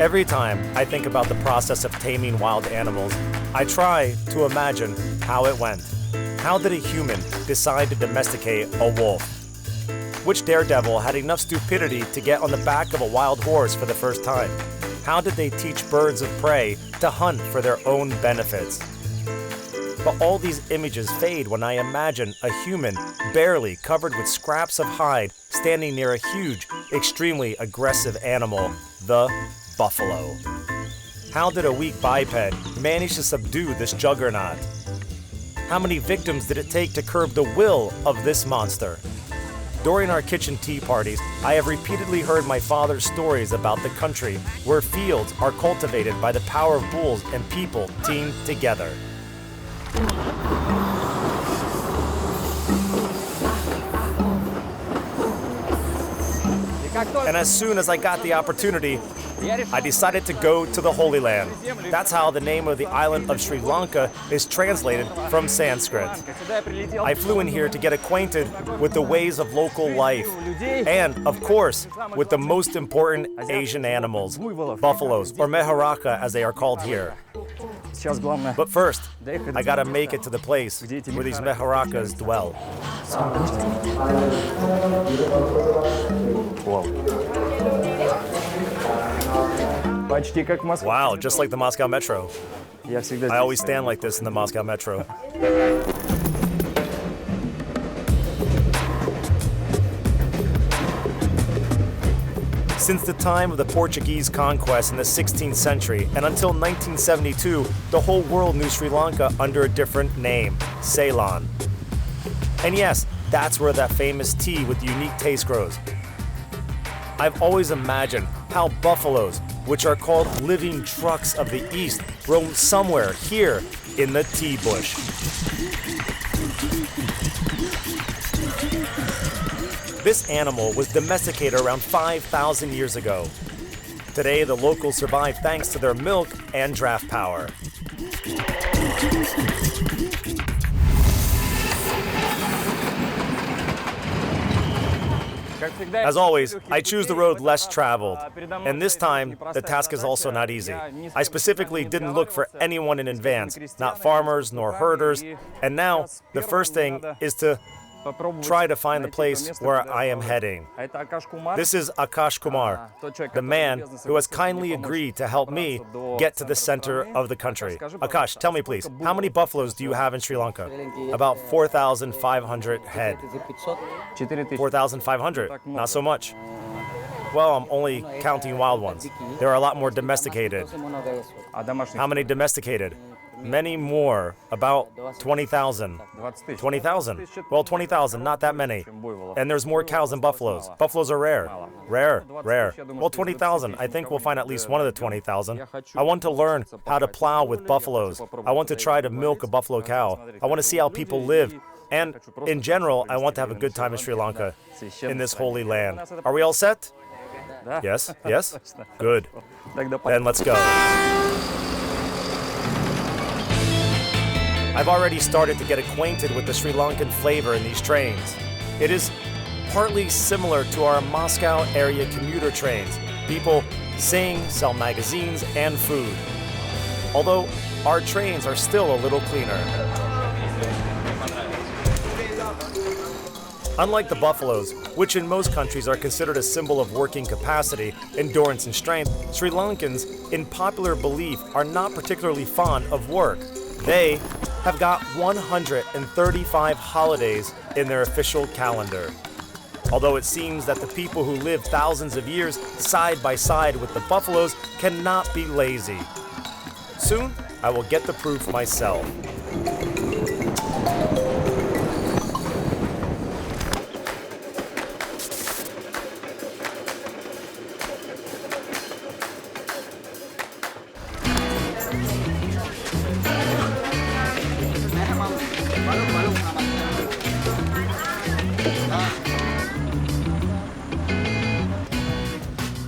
Every time I think about the process of taming wild animals, I try to imagine how it went. How did a human decide to domesticate a wolf? Which daredevil had enough stupidity to get on the back of a wild horse for the first time? How did they teach birds of prey to hunt for their own benefits? But all these images fade when I imagine a human barely covered with scraps of hide standing near a huge, extremely aggressive animal, the buffalo. How did a weak biped manage to subdue this juggernaut? How many victims did it take to curb the will of this monster? During our kitchen tea parties, I have repeatedly heard my father's stories about the country where fields are cultivated by the power of bulls and people teamed together. And as soon as I got the opportunity, I decided to go to the Holy Land. That's how the name of the island of Sri Lanka is translated from Sanskrit. I flew in here to get acquainted with the ways of local life and, of course, with the most important Asian animals, buffaloes, or meharaka as they are called here. But first, I gotta make it to the place where these meharakas dwell. Wow, just like the Moscow Metro. I always stand like this in the Moscow Metro. Since the time of the Portuguese conquest in the 16th century and until 1972, the whole world knew Sri Lanka under a different name, Ceylon. And yes, that's where that famous tea with unique taste grows. I've always imagined how buffaloes, which are called living trucks of the East, roam somewhere here in the tea bush. This animal was domesticated around 5,000 years ago. Today, the locals survive thanks to their milk and draft power. As always, I choose the road less traveled, and this time, the task is also not easy. I specifically didn't look for anyone in advance, not farmers nor herders, and now, the first thing is to try to find the place where I am heading. This is Akash Kumar, the man who has kindly agreed to help me get to the center of the country. Akash, tell me please, how many buffaloes do you have in Sri Lanka? About 4,500 head. 4,500, not so much. Well, I'm only counting wild ones. There are a lot more domesticated. How many domesticated? Many more, about 20,000. 20,000? Well, 20,000, not that many. And there's more cows than buffaloes. Buffaloes are rare. Rare. Well, 20,000. I think we'll find at least one of the 20,000. I want to learn how to plow with buffaloes. I want to try to milk a buffalo cow. I want to see how people live. And in general, I want to have a good time in Sri Lanka, in this holy land. Are we all set? Yes? Good. Then let's go. I've already started to get acquainted with the Sri Lankan flavor in these trains. It is partly similar to our Moscow area commuter trains. People sing, sell magazines, and food. Although our trains are still a little cleaner. Unlike the buffaloes, which in most countries are considered a symbol of working capacity, endurance, and strength, Sri Lankans, in popular belief, are not particularly fond of work. They have got 135 holidays in their official calendar. Although it seems that the people who live thousands of years side by side with the buffaloes cannot be lazy. Soon, I will get the proof myself.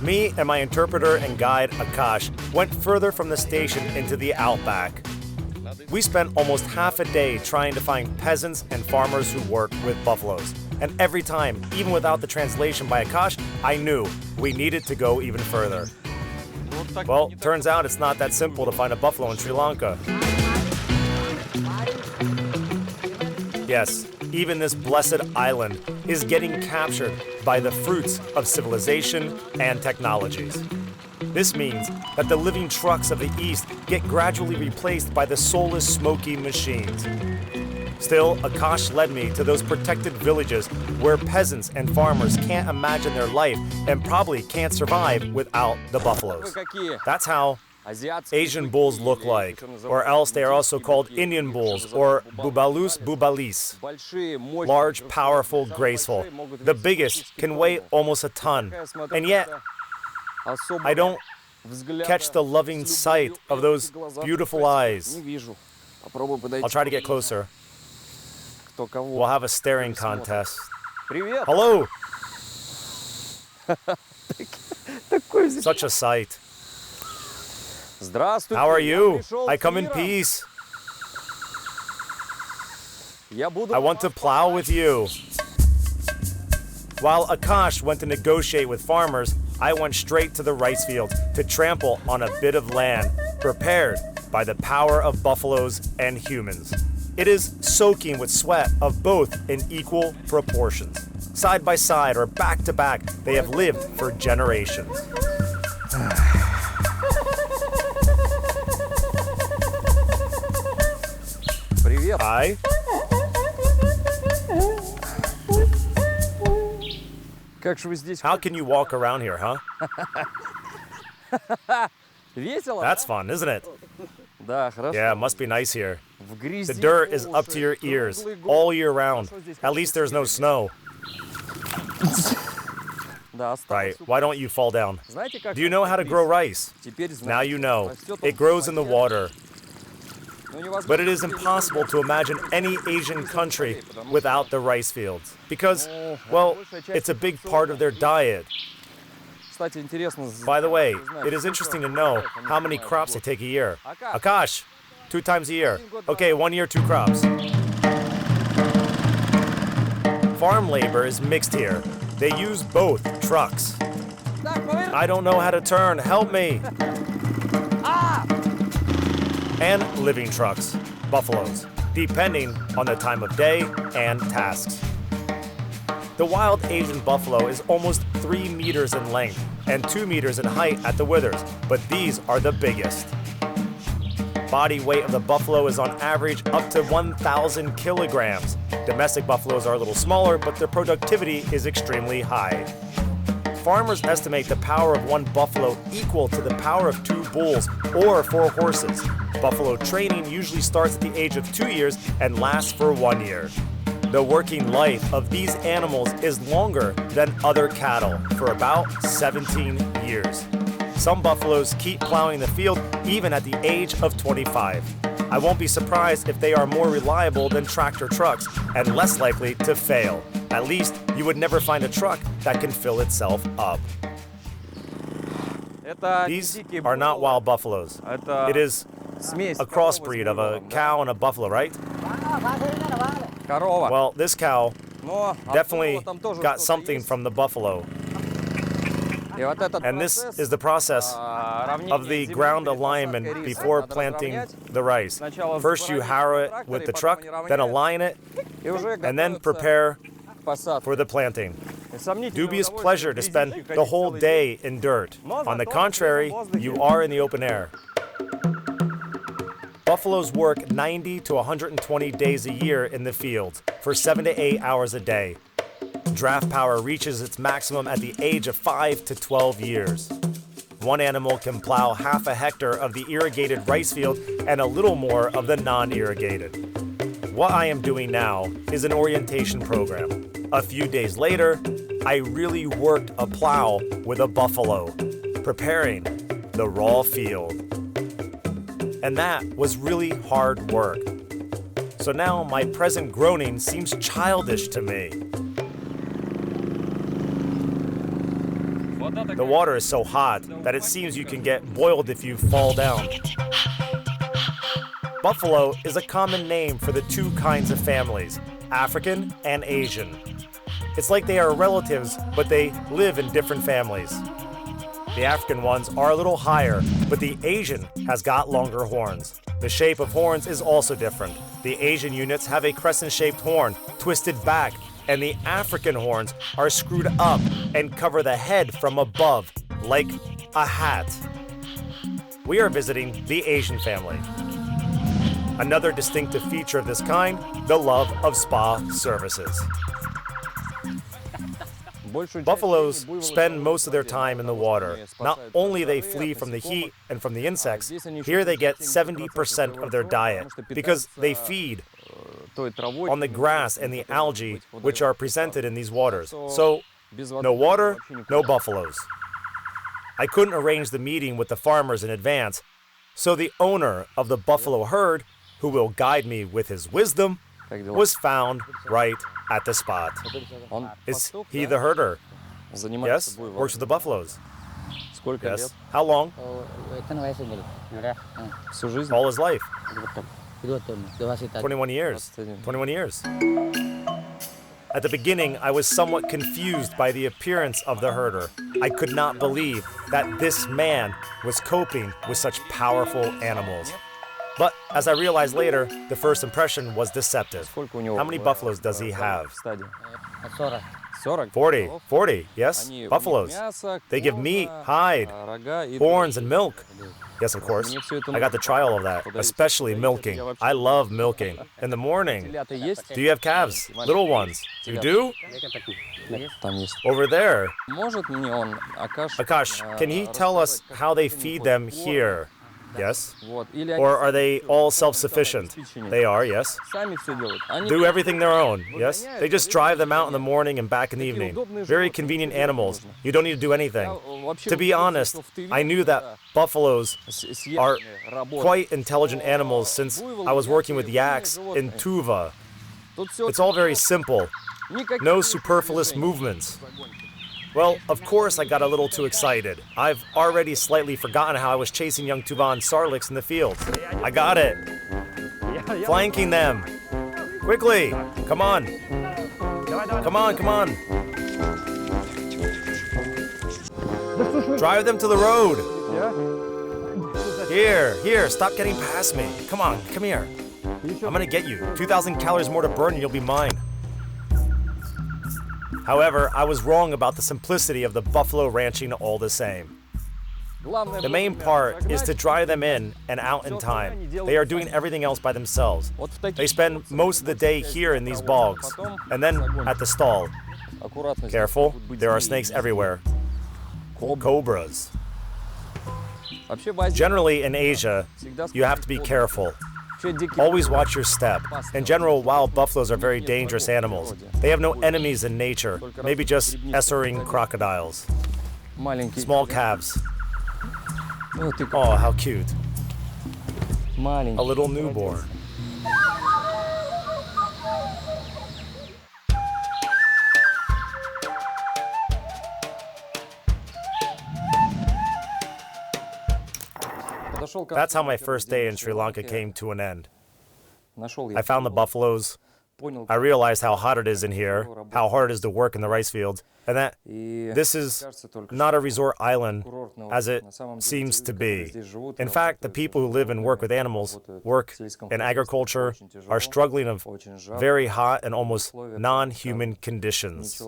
Me and my interpreter and guide, Akash, went further from the station into the outback. We spent almost half a day trying to find peasants and farmers who work with buffaloes. And every time, even without the translation by Akash, I knew we needed to go even further. Well, turns out it's not that simple to find a buffalo in Sri Lanka. Yes, even this blessed island is getting captured by the fruits of civilization and technologies. This means that the living trucks of the East get gradually replaced by the soulless, smoky machines. Still, Akash led me to those protected villages where peasants and farmers can't imagine their life and probably can't survive without the buffaloes. That's how Asian bulls look like, or else they are also called Indian bulls or bubalus bubalis. Large, powerful, graceful. The biggest can weigh almost a ton, and yet I don't catch the loving sight of those beautiful eyes. I'll try to get closer. We'll have a staring contest. Hello! Such a sight. How are you? I come in peace. I want to plow with you. While Akash went to negotiate with farmers, I went straight to the rice field to trample on a bit of land prepared by the power of buffaloes and humans. It is soaking with sweat of both in equal proportions. Side by side or back to back, they have lived for generations. Hi. How can you walk around here, huh? That's fun, isn't it? Yeah, it must be nice here. The dirt is up to your ears all year round. At least there's no snow. Right, why don't you fall down? Do you know how to grow rice? Now you know. It grows in the water. But it is impossible to imagine any Asian country without the rice fields. Because, well, it's a big part of their diet. By the way, it is interesting to know how many crops they take a year. Akash, 2 times a year. Okay, 1 year, 2 crops. Farm labor is mixed here. They use both trucks. I don't know how to turn, help me. And living trucks, buffaloes, depending on the time of day and tasks. The wild Asian buffalo is almost 3 meters in length and 2 meters in height at the withers, but these are the biggest. Body weight of the buffalo is on average up to 1,000 kilograms. Domestic buffaloes are a little smaller, but their productivity is extremely high. Farmers estimate the power of 1 buffalo equal to the power of 2 bulls or 4 horses. Buffalo training usually starts at the age of 2 years and lasts for 1 year. The working life of these animals is longer than other cattle, for about 17 years. Some buffaloes keep plowing the field even at the age of 25. I won't be surprised if they are more reliable than tractor trucks and less likely to fail. At least, you would never find a truck that can fill itself up. These are not wild buffaloes. It is a crossbreed of a cow and a buffalo, right? Well, this cow definitely got something from the buffalo. And this is the process of the ground alignment before planting the rice. First you harrow it with the truck, then align it, and then prepare for the planting. Dubious pleasure to spend the whole day in dirt. On the contrary, you are in the open air. Buffaloes work 90 to 120 days a year in the fields for 7 to 8 hours a day. Draft power reaches its maximum at the age of 5 to 12 years. One animal can plow half a hectare of the irrigated rice field and a little more of the non-irrigated. What I am doing now is an orientation program. A few days later, I really worked a plow with a buffalo, preparing the raw field. And that was really hard work. So now my present groaning seems childish to me. The water is so hot that it seems you can get boiled if you fall down. Buffalo is a common name for the 2 kinds of families, African and Asian. It's like they are relatives, but they live in different families. The African ones are a little higher, but the Asian has got longer horns. The shape of horns is also different. The Asian units have a crescent-shaped horn, twisted back, and the African horns are screwed up and cover the head from above, like a hat. We are visiting the Asian family. Another distinctive feature of this kind, the love of spa services. Buffaloes spend most of their time in the water. Not only they flee from the heat and from the insects, here they get 70% of their diet because they feed on the grass and the algae which are presented in these waters. So, no water, no buffaloes. I couldn't arrange the meeting with the farmers in advance, so the owner of the buffalo herd, who will guide me with his wisdom, was found right at the spot. Is he the herder? Yes, works with the buffaloes. Yes. How long? All his life. 21 years. 21 years. At the beginning, I was somewhat confused by the appearance of the herder. I could not believe that this man was coping with such powerful animals. But as I realized later, the first impression was deceptive. How many buffaloes does he have? 40, yes, buffaloes. They give meat, hide, horns, and milk. Yes, of course. I got to try all of that, especially milking. I love milking. In the morning. Do you have calves? Little ones? You do? Over there. Akash, can he tell us how they feed them here? Yes. Or are they all self-sufficient? They are, yes. Do everything their own, yes. They just drive them out in the morning and back in the evening. Very convenient animals. You don't need to do anything. To be honest, I knew that buffaloes are quite intelligent animals since I was working with yaks in Tuva. It's all very simple. No superfluous movements. Well, of course I got a little too excited. I've already slightly forgotten how I was chasing young Tuvan Sarliks in the field. I got it. Flanking them. Quickly. Come on. Come on, come on. Drive them to the road. Here, stop getting past me. Come on, come here. I'm gonna get you. 2,000 calories more to burn and you'll be mine. However, I was wrong about the simplicity of the buffalo ranching all the same. The main part is to drive them in and out in time. They are doing everything else by themselves. They spend most of the day here in these bogs, and then at the stall. Careful, there are snakes everywhere. Cobras. Generally in Asia, you have to be careful. Always watch your step. In general, wild buffaloes are very dangerous animals. They have no enemies in nature, maybe just eschering crocodiles. Small calves. Oh, how cute. A little newborn. That's how my first day in Sri Lanka came to an end. I found the buffaloes. I realized how hot it is in here, how hard it is to work in the rice fields, and that this is not a resort island as it seems to be. In fact, the people who live and work with animals, work in agriculture, are struggling of very hot and almost non-human conditions.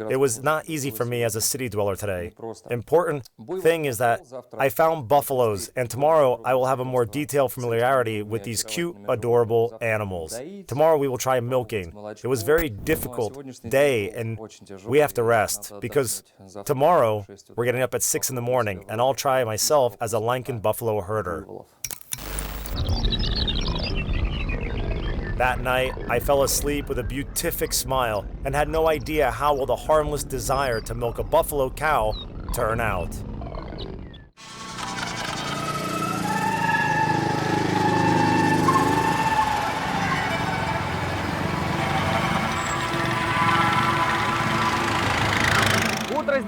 It was not easy for me as a city dweller today. Important thing is that I found buffaloes, and tomorrow I will have a more detailed familiarity with these cute, adorable animals. Tomorrow we will try milking. It was a very difficult day, and we have to rest because tomorrow we're getting up at 6 in the morning, and I'll try myself as a Lankan buffalo herder. That night, I fell asleep with a beatific smile and had no idea how will the harmless desire to milk a buffalo cow turn out.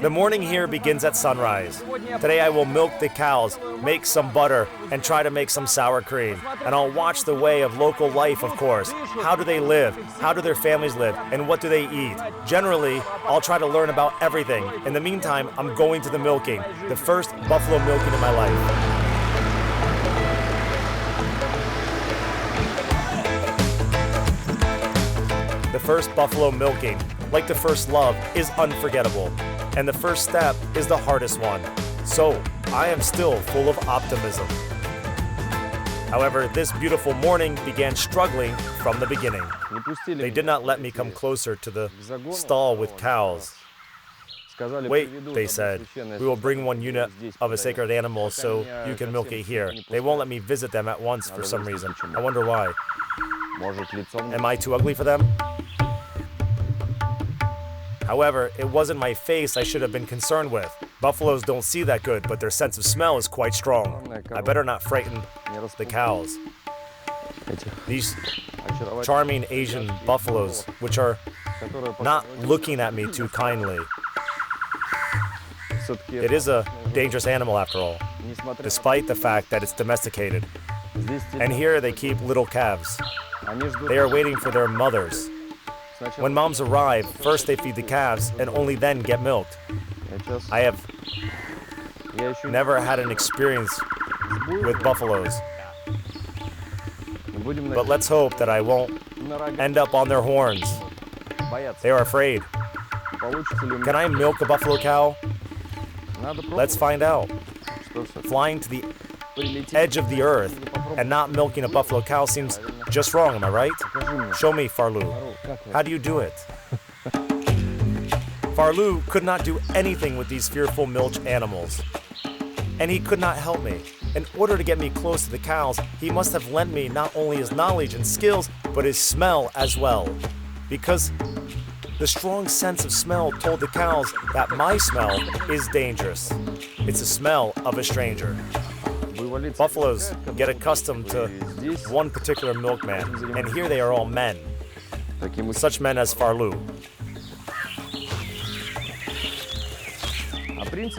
The morning here begins at sunrise. Today I will milk the cows, make some butter, and try to make some sour cream. And I'll watch the way of local life, of course. How do they live? How do their families live? And what do they eat? Generally, I'll try to learn about everything. In the meantime, I'm going to the milking, the first buffalo milking in my life. The first buffalo milking, like the first love, is unforgettable. And the first step is the hardest one. So, I am still full of optimism. However, this beautiful morning began struggling from the beginning. They did not let me come closer to the stall with cows. Wait, they said, we will bring one unit of a sacred animal so you can milk it here. They won't let me visit them at once for some reason. I wonder why. Am I too ugly for them? However, it wasn't my face I should have been concerned with. Buffaloes don't see that good, but their sense of smell is quite strong. I better not frighten the cows. These charming Asian buffaloes, which are not looking at me too kindly. It is a dangerous animal after all, despite the fact that it's domesticated. And here they keep little calves. They are waiting for their mothers. When moms arrive, first they feed the calves and only then get milked. I have never had an experience with buffaloes. But let's hope that I won't end up on their horns. They are afraid. Can I milk a buffalo cow? Let's find out. Flying to the edge of the earth and not milking a buffalo cow seems just wrong, am I right? Show me, Farlu. How do you do it? Farlu could not do anything with these fearful milch animals. And he could not help me. In order to get me close to the cows, he must have lent me not only his knowledge and skills, but his smell as well. Because the strong sense of smell told the cows that my smell is dangerous. It's the smell of a stranger. Buffaloes get accustomed to one particular milkman, and here they are all men. Such men as Farlu.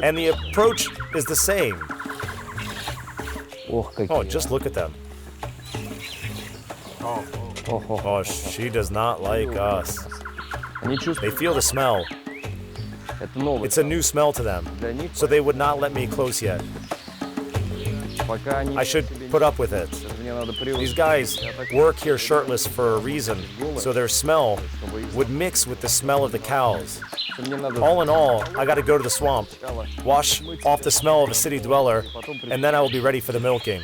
And the approach is the same. Oh, just look at them. Oh, she does not like us. They feel the smell. It's a new smell to them, so they would not let me close yet. I should put up with it. These guys work here shirtless for a reason, so their smell would mix with the smell of the cows. All in all, I gotta go to the swamp, wash off the smell of a city dweller, and then I will be ready for the milking.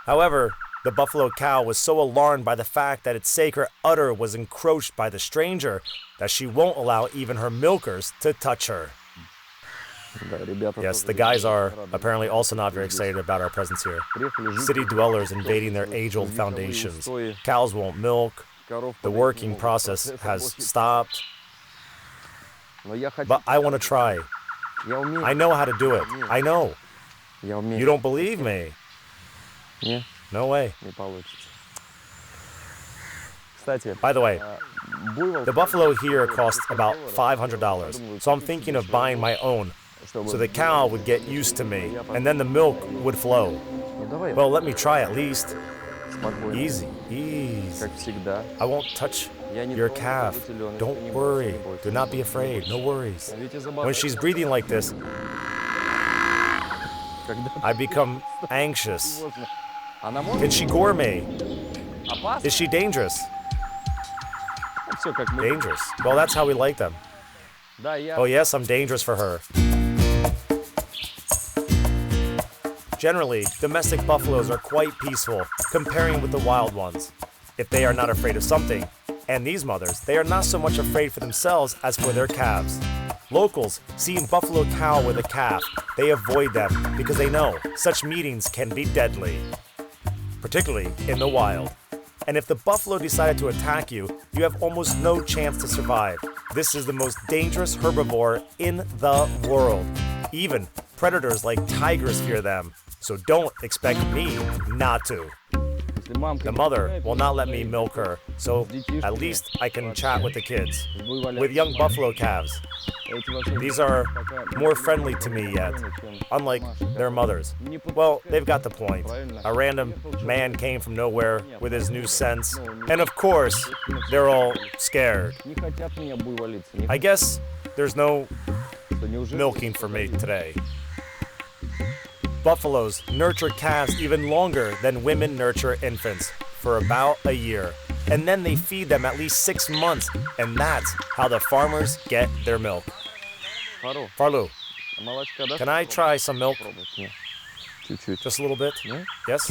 However, the buffalo cow was so alarmed by the fact that its sacred udder was encroached by the stranger that she won't allow even her milkers to touch her. Yes, the guys are apparently also not very excited about our presence here. City dwellers invading their age-old foundations. Cows won't milk. The working process has stopped. But I want to try. I know how to do it. I know. You don't believe me? No way. By the way, the buffalo here costs about $500, so I'm thinking of buying my own, so the cow would get used to me, and then the milk would flow. Well, let me try at least. Easy, easy. I won't touch your calf. Don't worry. Do not be afraid. No worries. When she's breathing like this, I become anxious. Can she gore me? Is she dangerous? Dangerous. Well, that's how we like them. Oh yes, I'm dangerous for her. Generally, domestic buffaloes are quite peaceful, comparing with the wild ones. If they are not afraid of something, and these mothers, they are not so much afraid for themselves as for their calves. Locals, seeing buffalo cow with a calf, they avoid them because they know such meetings can be deadly, particularly in the wild. And if the buffalo decided to attack you, you have almost no chance to survive. This is the most dangerous herbivore in the world. Even predators like tigers fear them, so don't expect me not to. The mother will not let me milk her, so at least I can chat with the kids. With young buffalo calves. These are more friendly to me yet, unlike their mothers. Well, they've got the point. A random man came from nowhere with his new sense, and of course, they're all scared. I guess there's no milking for me today. Buffaloes nurture calves even longer than women nurture infants, for about a year. And then they feed them at least 6 months, and that's how the farmers get their milk. Farlu, can I try some milk? Just a little bit? Yes?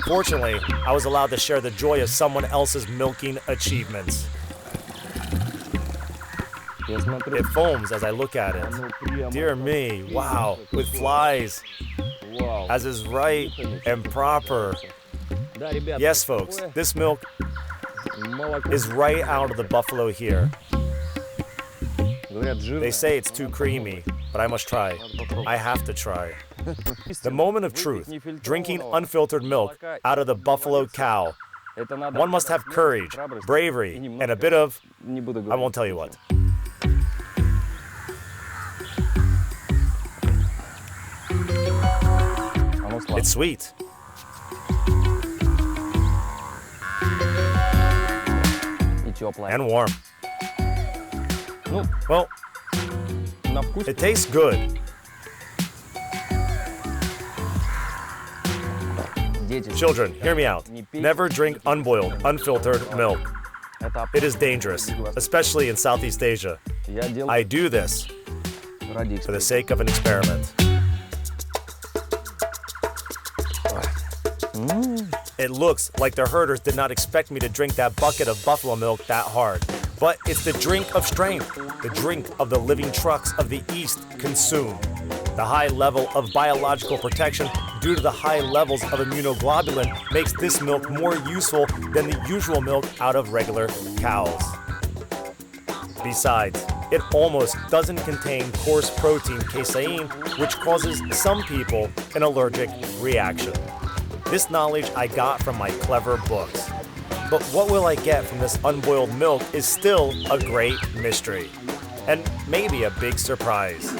Fortunately, I was allowed to share the joy of someone else's milking achievements. It foams as I look at it. Dear me, wow, with flies, as is right and proper. Yes, folks, this milk is right out of the buffalo here. They say it's too creamy, but I must try. I have to try. The moment of truth, drinking unfiltered milk out of the buffalo cow. One must have courage, bravery, and a bit of, I won't tell you what. It's sweet. And warm. Well, it tastes good. Children, hear me out. Never drink unboiled, unfiltered milk. It is dangerous, especially in Southeast Asia. I do this for the sake of an experiment. It looks like the herders did not expect me to drink that bucket of buffalo milk that hard. But it's the drink of strength, the drink of the living trucks of the East consume. The high level of biological protection due to the high levels of immunoglobulin makes this milk more useful than the usual milk out of regular cows. Besides, it almost doesn't contain coarse protein casein, which causes some people an allergic reaction. This knowledge I got from my clever books. But what will I get from this unboiled milk is still a great mystery. And maybe a big surprise.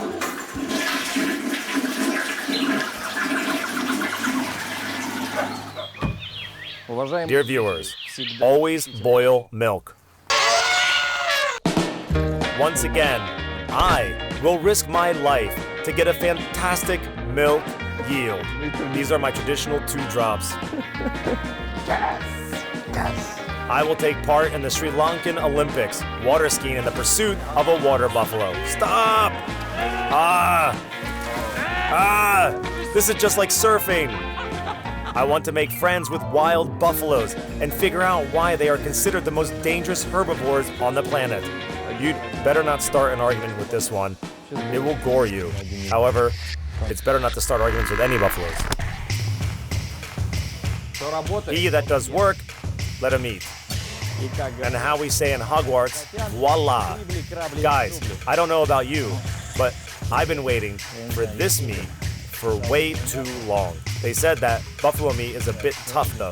Dear viewers, always boil milk. Once again, I will risk my life to get a fantastic milk yield. These are my traditional 2 drops. I will take part in the Sri Lankan Olympics, water skiing in the pursuit of a water buffalo. Stop! This is just like surfing. I want to make friends with wild buffaloes and figure out why they are considered the most dangerous herbivores on the planet. You'd better not start an argument with this one. It will gore you. However, it's better not to start arguments with any buffaloes. He that does work, let him eat. And how we say in Hogwarts, voila. Guys, I don't know about you, but I've been waiting for this meat for way too long. They said that buffalo meat is a bit tough though.